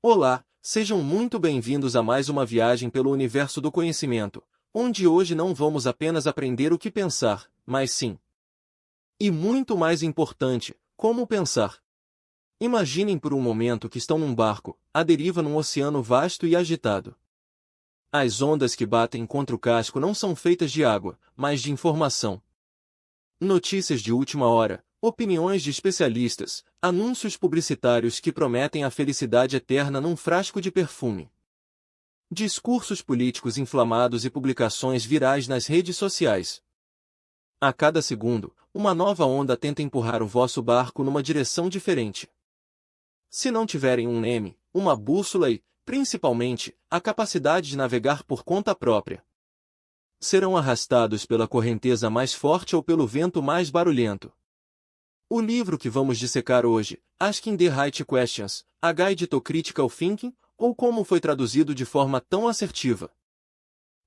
Olá, sejam muito bem-vindos a mais uma viagem pelo universo do conhecimento, onde hoje não vamos apenas aprender o que pensar, mas sim, e muito mais importante, como pensar. Imaginem por um momento que estão num barco, à deriva num oceano vasto e agitado. As ondas que batem contra o casco não são feitas de água, mas de informação. Notícias de última hora, opiniões de especialistas, anúncios publicitários que prometem a felicidade eterna num frasco de perfume. Discursos políticos inflamados e publicações virais nas redes sociais. A cada segundo, uma nova onda tenta empurrar o vosso barco numa direção diferente. Se não tiverem um leme, uma bússola e, principalmente, a capacidade de navegar por conta própria, serão arrastados pela correnteza mais forte ou pelo vento mais barulhento. O livro que vamos dissecar hoje, Asking the Right Questions, A Guide to Critical Thinking, ou como foi traduzido de forma tão assertiva.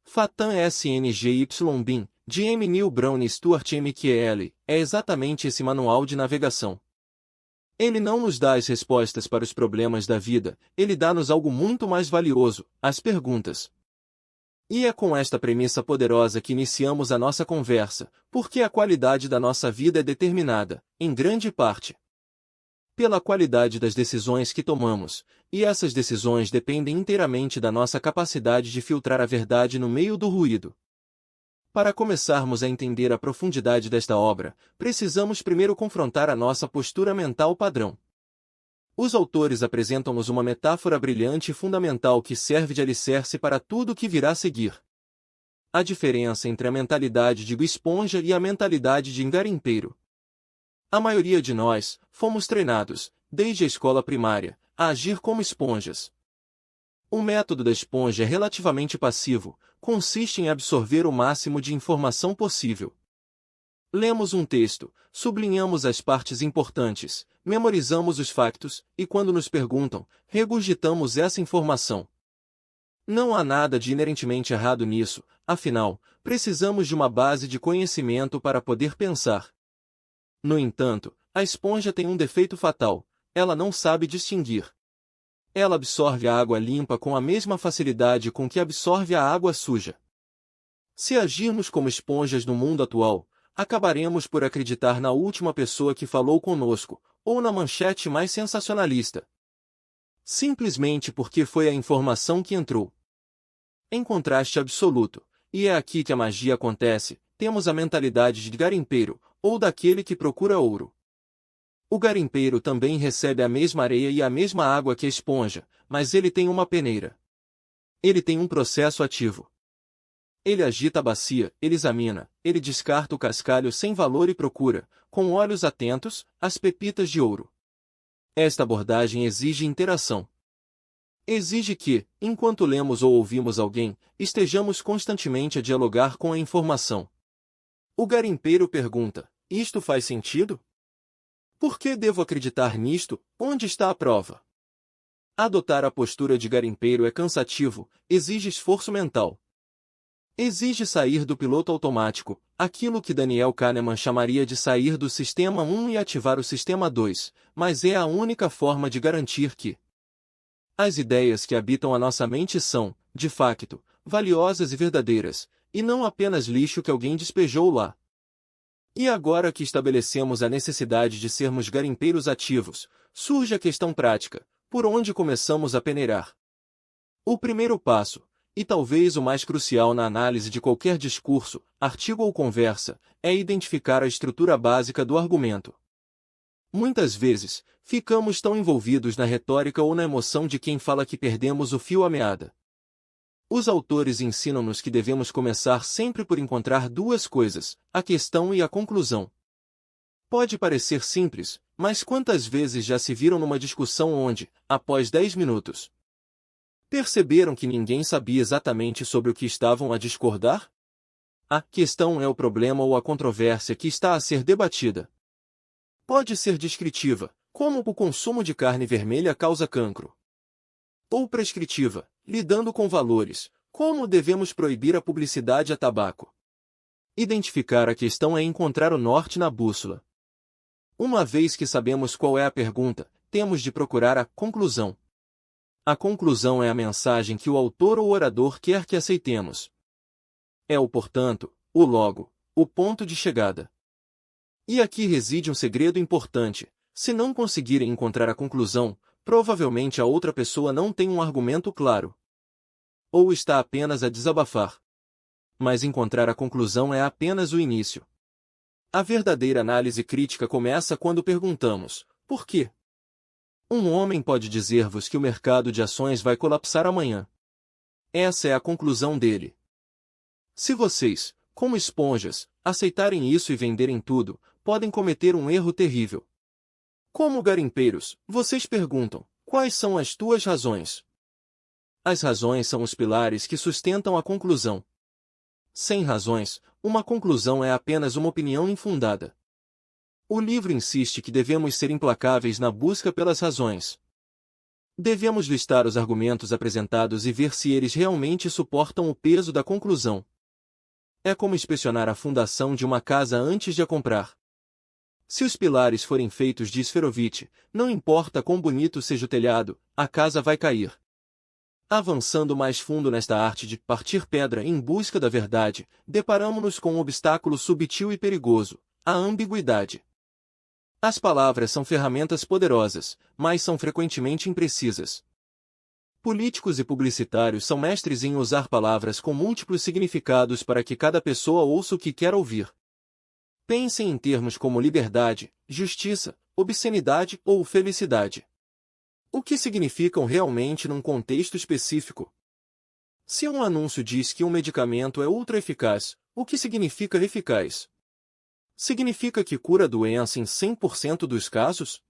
Fatan SNGYBIN, de M. Neil Brown e Stuart McKeel, é exatamente esse manual de navegação. Ele não nos dá as respostas para os problemas da vida, ele dá-nos algo muito mais valioso, as perguntas. E é com esta premissa poderosa que iniciamos a nossa conversa, porque a qualidade da nossa vida é determinada, em grande parte, pela qualidade das decisões que tomamos, e essas decisões dependem inteiramente da nossa capacidade de filtrar a verdade no meio do ruído. Para começarmos a entender a profundidade desta obra, precisamos primeiro confrontar a nossa postura mental padrão. Os autores apresentam-nos uma metáfora brilhante e fundamental que serve de alicerce para tudo o que virá a seguir. A diferença entre a mentalidade de esponja e a mentalidade de garimpeiro. A maioria de nós fomos treinados, desde a escola primária, a agir como esponjas. O método da esponja é relativamente passivo, consiste em absorver o máximo de informação possível. Lemos um texto, sublinhamos as partes importantes, memorizamos os factos, e quando nos perguntam, regurgitamos essa informação. Não há nada de inerentemente errado nisso, afinal, precisamos de uma base de conhecimento para poder pensar. No entanto, a esponja tem um defeito fatal: ela não sabe distinguir. Ela absorve a água limpa com a mesma facilidade com que absorve a água suja. Se agirmos como esponjas no mundo atual, acabaremos por acreditar na última pessoa que falou conosco, ou na manchete mais sensacionalista. Simplesmente porque foi a informação que entrou. Em contraste absoluto, e é aqui que a magia acontece, temos a mentalidade de garimpeiro, ou daquele que procura ouro. O garimpeiro também recebe a mesma areia e a mesma água que a esponja, mas ele tem uma peneira. Ele tem um processo ativo. Ele agita a bacia, ele examina, ele descarta o cascalho sem valor e procura, com olhos atentos, as pepitas de ouro. Esta abordagem exige interação. Exige que, enquanto lemos ou ouvimos alguém, estejamos constantemente a dialogar com a informação. O garimpeiro pergunta: isto faz sentido? Por que devo acreditar nisto? Onde está a prova? Adotar a postura de garimpeiro é cansativo, exige esforço mental. Exige sair do piloto automático, aquilo que Daniel Kahneman chamaria de sair do sistema 1 e ativar o sistema 2, mas é a única forma de garantir que as ideias que habitam a nossa mente são, de facto, valiosas e verdadeiras, e não apenas lixo que alguém despejou lá. E agora que estabelecemos a necessidade de sermos garimpeiros ativos, surge a questão prática: por onde começamos a peneirar? O primeiro passo, e talvez o mais crucial na análise de qualquer discurso, artigo ou conversa, é identificar a estrutura básica do argumento. Muitas vezes, ficamos tão envolvidos na retórica ou na emoção de quem fala que perdemos o fio à meada. Os autores ensinam-nos que devemos começar sempre por encontrar duas coisas: a questão e a conclusão. Pode parecer simples, mas quantas vezes já se viram numa discussão onde, após 10 minutos, perceberam que ninguém sabia exatamente sobre o que estavam a discordar? A questão é o problema ou a controvérsia que está a ser debatida. Pode ser descritiva, como o consumo de carne vermelha causa cancro. Ou prescritiva, lidando com valores, como devemos proibir a publicidade a tabaco. Identificar a questão é encontrar o norte na bússola. Uma vez que sabemos qual é a pergunta, temos de procurar a conclusão. A conclusão é a mensagem que o autor ou orador quer que aceitemos. É o portanto, o logo, o ponto de chegada. E aqui reside um segredo importante: se não conseguirem encontrar a conclusão, provavelmente a outra pessoa não tem um argumento claro. Ou está apenas a desabafar. Mas encontrar a conclusão é apenas o início. A verdadeira análise crítica começa quando perguntamos: por quê? Um homem pode dizer-vos que o mercado de ações vai colapsar amanhã. Essa é a conclusão dele. Se vocês, como esponjas, aceitarem isso e venderem tudo, podem cometer um erro terrível. Como garimpeiros, vocês perguntam: quais são as tuas razões? As razões são os pilares que sustentam a conclusão. Sem razões, uma conclusão é apenas uma opinião infundada. O livro insiste que devemos ser implacáveis na busca pelas razões. Devemos listar os argumentos apresentados e ver se eles realmente suportam o peso da conclusão. É como inspecionar a fundação de uma casa antes de a comprar. Se os pilares forem feitos de esferovite, não importa quão bonito seja o telhado, a casa vai cair. Avançando mais fundo nesta arte de partir pedra em busca da verdade, deparamo-nos com um obstáculo subtil e perigoso: a ambiguidade. As palavras são ferramentas poderosas, mas são frequentemente imprecisas. Políticos e publicitários são mestres em usar palavras com múltiplos significados para que cada pessoa ouça o que quer ouvir. Pensem em termos como liberdade, justiça, obscenidade ou felicidade. O que significam realmente num contexto específico? Se um anúncio diz que um medicamento é ultra eficaz, o que significa eficaz? Significa que cura a doença em 100% dos casos?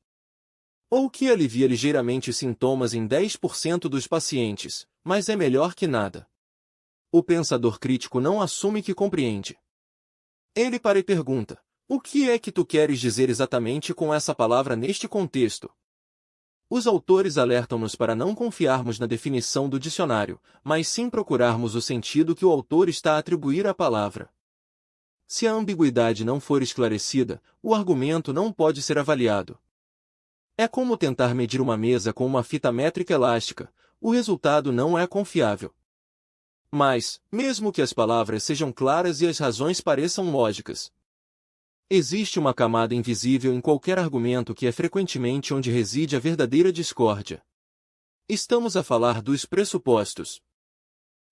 Ou que alivia ligeiramente sintomas em 10% dos pacientes, mas é melhor que nada? O pensador crítico não assume que compreende. Ele para e pergunta: o que é que tu queres dizer exatamente com essa palavra neste contexto? Os autores alertam-nos para não confiarmos na definição do dicionário, mas sim procurarmos o sentido que o autor está a atribuir à palavra. Se a ambiguidade não for esclarecida, o argumento não pode ser avaliado. É como tentar medir uma mesa com uma fita métrica elástica: o resultado não é confiável. Mas, mesmo que as palavras sejam claras e as razões pareçam lógicas, existe uma camada invisível em qualquer argumento que é frequentemente onde reside a verdadeira discórdia. Estamos a falar dos pressupostos.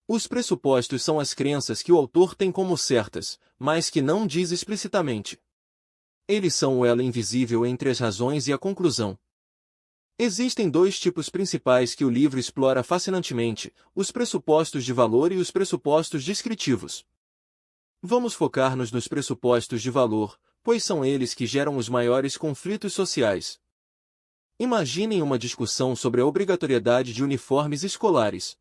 Os pressupostos são as crenças que o autor tem como certas, mas que não diz explicitamente. Eles são o elo invisível entre as razões e a conclusão. Existem dois tipos principais que o livro explora fascinantemente: os pressupostos de valor e os pressupostos descritivos. Vamos focar-nos nos pressupostos de valor, pois são eles que geram os maiores conflitos sociais. Imaginem uma discussão sobre a obrigatoriedade de uniformes escolares.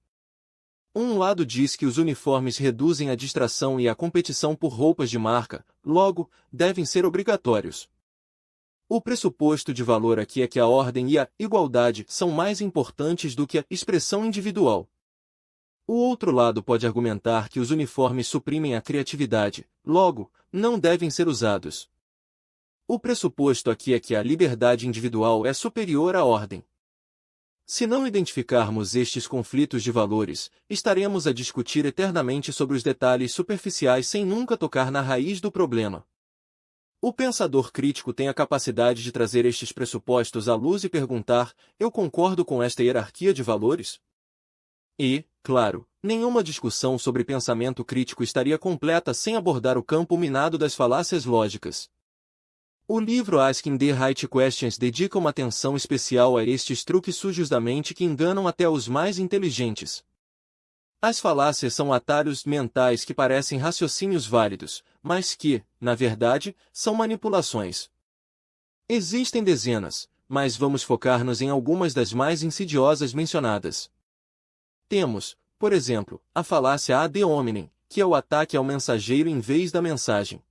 Um lado diz que os uniformes reduzem a distração e a competição por roupas de marca, logo, devem ser obrigatórios. O pressuposto de valor aqui é que a ordem e a igualdade são mais importantes do que a expressão individual. O outro lado pode argumentar que os uniformes suprimem a criatividade, logo, não devem ser usados. O pressuposto aqui é que a liberdade individual é superior à ordem. Se não identificarmos estes conflitos de valores, estaremos a discutir eternamente sobre os detalhes superficiais sem nunca tocar na raiz do problema. O pensador crítico tem a capacidade de trazer estes pressupostos à luz e perguntar: eu concordo com esta hierarquia de valores? E, claro, nenhuma discussão sobre pensamento crítico estaria completa sem abordar o campo minado das falácias lógicas. O livro Asking the Right Questions dedica uma atenção especial a estes truques sujos da mente que enganam até os mais inteligentes. As falácias são atalhos mentais que parecem raciocínios válidos, mas que, na verdade, são manipulações. Existem dezenas, mas vamos focar-nos em algumas das mais insidiosas mencionadas. Temos, por exemplo, a falácia ad hominem, que é o ataque ao mensageiro em vez da mensagem.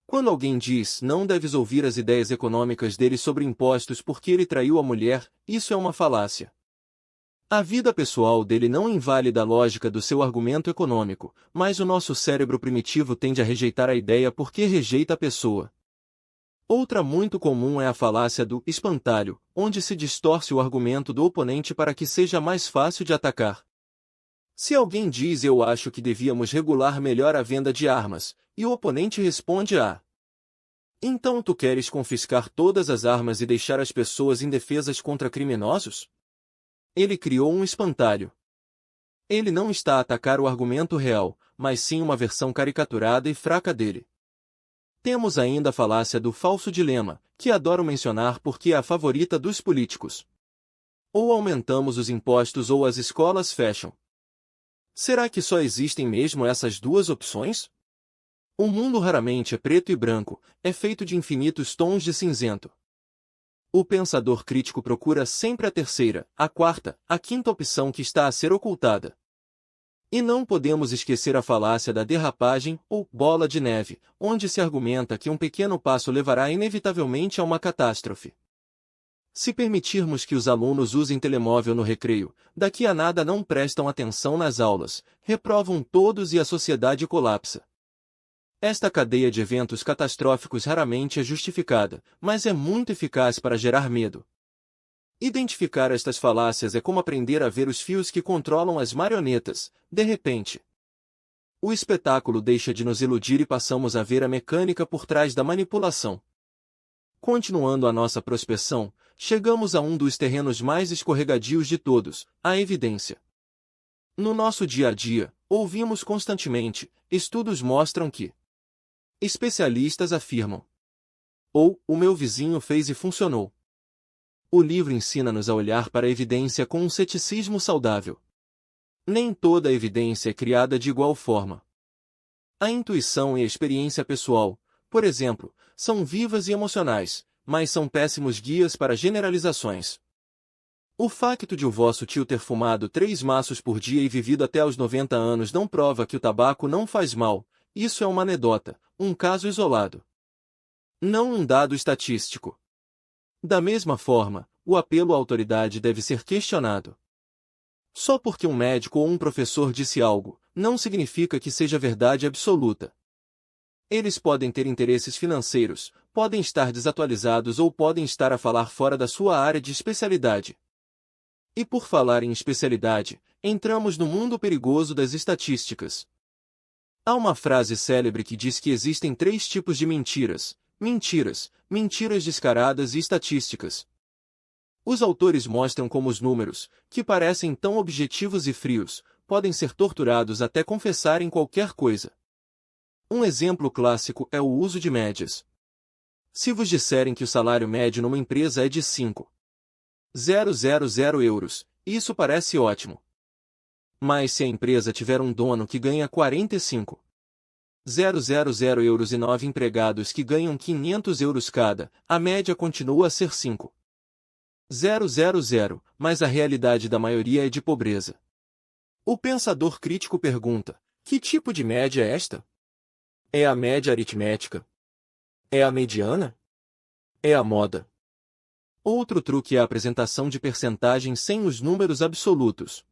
Quando alguém diz: não deves ouvir as ideias econômicas dele sobre impostos porque ele traiu a mulher, isso é uma falácia. A vida pessoal dele não invalida a lógica do seu argumento econômico, mas o nosso cérebro primitivo tende a rejeitar a ideia porque rejeita a pessoa. Outra muito comum é a falácia do espantalho, onde se distorce o argumento do oponente para que seja mais fácil de atacar. Se alguém diz eu acho que devíamos regular melhor a venda de armas, e o oponente responde então tu queres confiscar todas as armas e deixar as pessoas indefesas contra criminosos? Ele criou um espantalho. Ele não está a atacar o argumento real, mas sim uma versão caricaturada e fraca dele. Temos ainda a falácia do falso dilema, que adoro mencionar porque é a favorita dos políticos. Ou aumentamos os impostos ou as escolas fecham. Será que só existem mesmo essas duas opções? O mundo raramente é preto e branco, é feito de infinitos tons de cinzento. O pensador crítico procura sempre a terceira, a quarta, a quinta opção que está a ser ocultada. E não podemos esquecer a falácia da derrapagem ou bola de neve, onde se argumenta que um pequeno passo levará inevitavelmente a uma catástrofe. Se permitirmos que os alunos usem telemóvel no recreio, daqui a nada não prestam atenção nas aulas, reprovam todos e a sociedade colapsa. Esta cadeia de eventos catastróficos raramente é justificada, mas é muito eficaz para gerar medo. Identificar estas falácias é como aprender a ver os fios que controlam as marionetas, de repente. O espetáculo deixa de nos iludir e passamos a ver a mecânica por trás da manipulação. Continuando a nossa prospeção, chegamos a um dos terrenos mais escorregadios de todos, a evidência. No nosso dia a dia, ouvimos constantemente, estudos mostram que. Especialistas afirmam. Ou, o meu vizinho fez e funcionou. O livro ensina-nos a olhar para a evidência com um ceticismo saudável. Nem toda a evidência é criada de igual forma. A intuição e a experiência pessoal, por exemplo, são vivas e emocionais, mas são péssimos guias para generalizações. O facto de o vosso tio ter fumado 3 maços por dia e vivido até aos 90 anos não prova que o tabaco não faz mal, isso é uma anedota, um caso isolado. Não um dado estatístico. Da mesma forma, o apelo à autoridade deve ser questionado. Só porque um médico ou um professor disse algo, não significa que seja verdade absoluta. Eles podem ter interesses financeiros, podem estar desatualizados ou podem estar a falar fora da sua área de especialidade. E por falar em especialidade, entramos no mundo perigoso das estatísticas. Há uma frase célebre que diz que existem 3 tipos de mentiras: mentiras descaradas e estatísticas. Os autores mostram como os números, que parecem tão objetivos e frios, podem ser torturados até confessarem qualquer coisa. Um exemplo clássico é o uso de médias. Se vos disserem que o salário médio numa empresa é de 5.000 euros, isso parece ótimo. Mas se a empresa tiver um dono que ganha 45.000 euros e 9 empregados que ganham 500 euros cada, a média continua a ser 5.000, mas a realidade da maioria é de pobreza. O pensador crítico pergunta: que tipo de média é esta? É a média aritmética? É a mediana? É a moda? Outro truque é a apresentação de percentagens sem os números absolutos.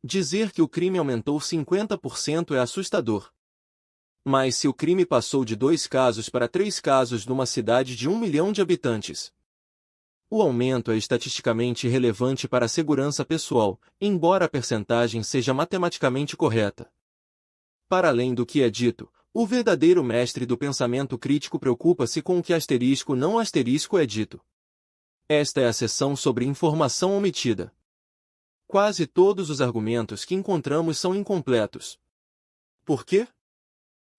Dizer que o crime aumentou 50% é assustador. Mas se o crime passou de 2 casos para 3 casos numa cidade de 1 milhão de habitantes, o aumento é estatisticamente relevante para a segurança pessoal, embora a percentagem seja matematicamente correta. Para além do que é dito, o verdadeiro mestre do pensamento crítico preocupa-se com o que asterisco não asterisco é dito. Esta é a seção sobre informação omitida. Quase todos os argumentos que encontramos são incompletos. Por quê?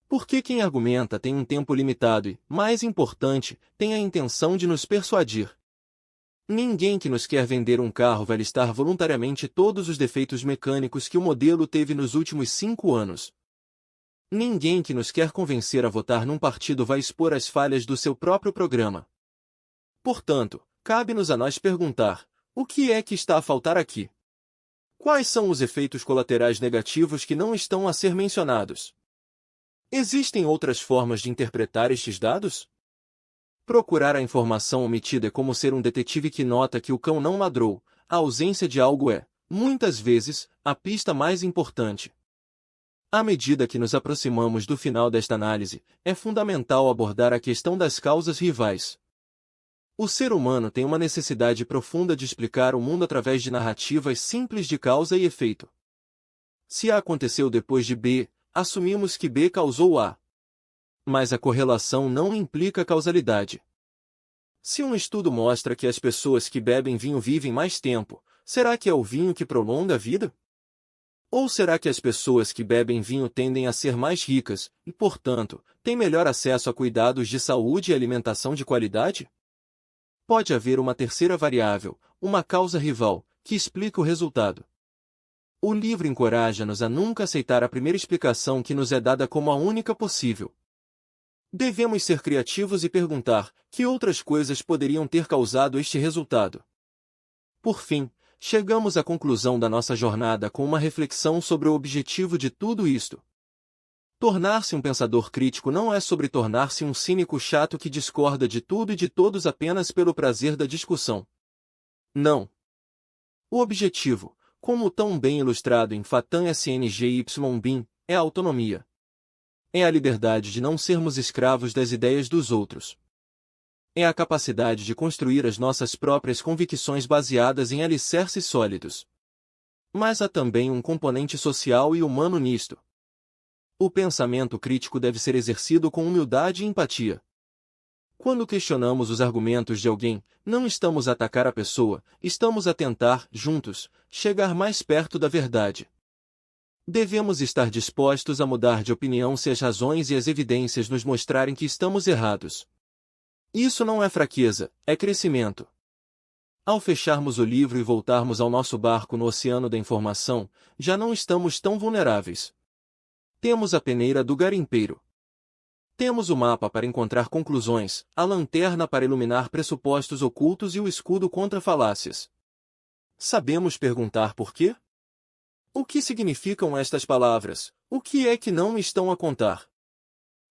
Porque quem argumenta tem um tempo limitado e, mais importante, tem a intenção de nos persuadir. Ninguém que nos quer vender um carro vai listar voluntariamente todos os defeitos mecânicos que o modelo teve nos últimos 5 anos. Ninguém que nos quer convencer a votar num partido vai expor as falhas do seu próprio programa. Portanto, cabe-nos a nós perguntar: o que é que está a faltar aqui? Quais são os efeitos colaterais negativos que não estão a ser mencionados? Existem outras formas de interpretar estes dados? Procurar a informação omitida é como ser um detetive que nota que o cão não ladrou. A ausência de algo é, muitas vezes, a pista mais importante. À medida que nos aproximamos do final desta análise, é fundamental abordar a questão das causas rivais. O ser humano tem uma necessidade profunda de explicar o mundo através de narrativas simples de causa e efeito. Se A aconteceu depois de B, assumimos que B causou A. Mas a correlação não implica causalidade. Se um estudo mostra que as pessoas que bebem vinho vivem mais tempo, será que é o vinho que prolonga a vida? Ou será que as pessoas que bebem vinho tendem a ser mais ricas e, portanto, têm melhor acesso a cuidados de saúde e alimentação de qualidade? Pode haver uma terceira variável, uma causa rival, que explica o resultado. O livro encoraja-nos a nunca aceitar a primeira explicação que nos é dada como a única possível. Devemos ser criativos e perguntar que outras coisas poderiam ter causado este resultado. Por fim, chegamos à conclusão da nossa jornada com uma reflexão sobre o objetivo de tudo isto. Tornar-se um pensador crítico não é sobre tornar-se um cínico chato que discorda de tudo e de todos apenas pelo prazer da discussão. Não. O objetivo, como tão bem ilustrado em Fatan SNGYBIN, é a autonomia. É a liberdade de não sermos escravos das ideias dos outros. É a capacidade de construir as nossas próprias convicções baseadas em alicerces sólidos. Mas há também um componente social e humano nisto. O pensamento crítico deve ser exercido com humildade e empatia. Quando questionamos os argumentos de alguém, não estamos a atacar a pessoa, estamos a tentar, juntos, chegar mais perto da verdade. Devemos estar dispostos a mudar de opinião se as razões e as evidências nos mostrarem que estamos errados. Isso não é fraqueza, é crescimento. Ao fecharmos o livro e voltarmos ao nosso barco no oceano da informação, já não estamos tão vulneráveis. Temos a peneira do garimpeiro. Temos o mapa para encontrar conclusões, a lanterna para iluminar pressupostos ocultos e o escudo contra falácias. Sabemos perguntar por quê? O que significam estas palavras? O que é que não me estão a contar?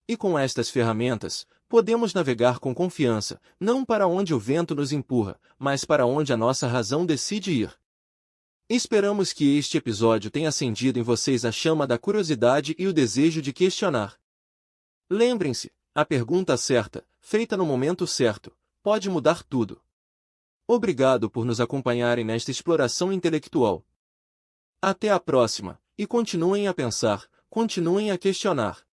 E com estas ferramentas, podemos navegar com confiança, não para onde o vento nos empurra, mas para onde a nossa razão decide ir. Esperamos que este episódio tenha acendido em vocês a chama da curiosidade e o desejo de questionar. Lembrem-se, a pergunta certa, feita no momento certo, pode mudar tudo. Obrigado por nos acompanharem nesta exploração intelectual. Até a próxima, e continuem a pensar, continuem a questionar.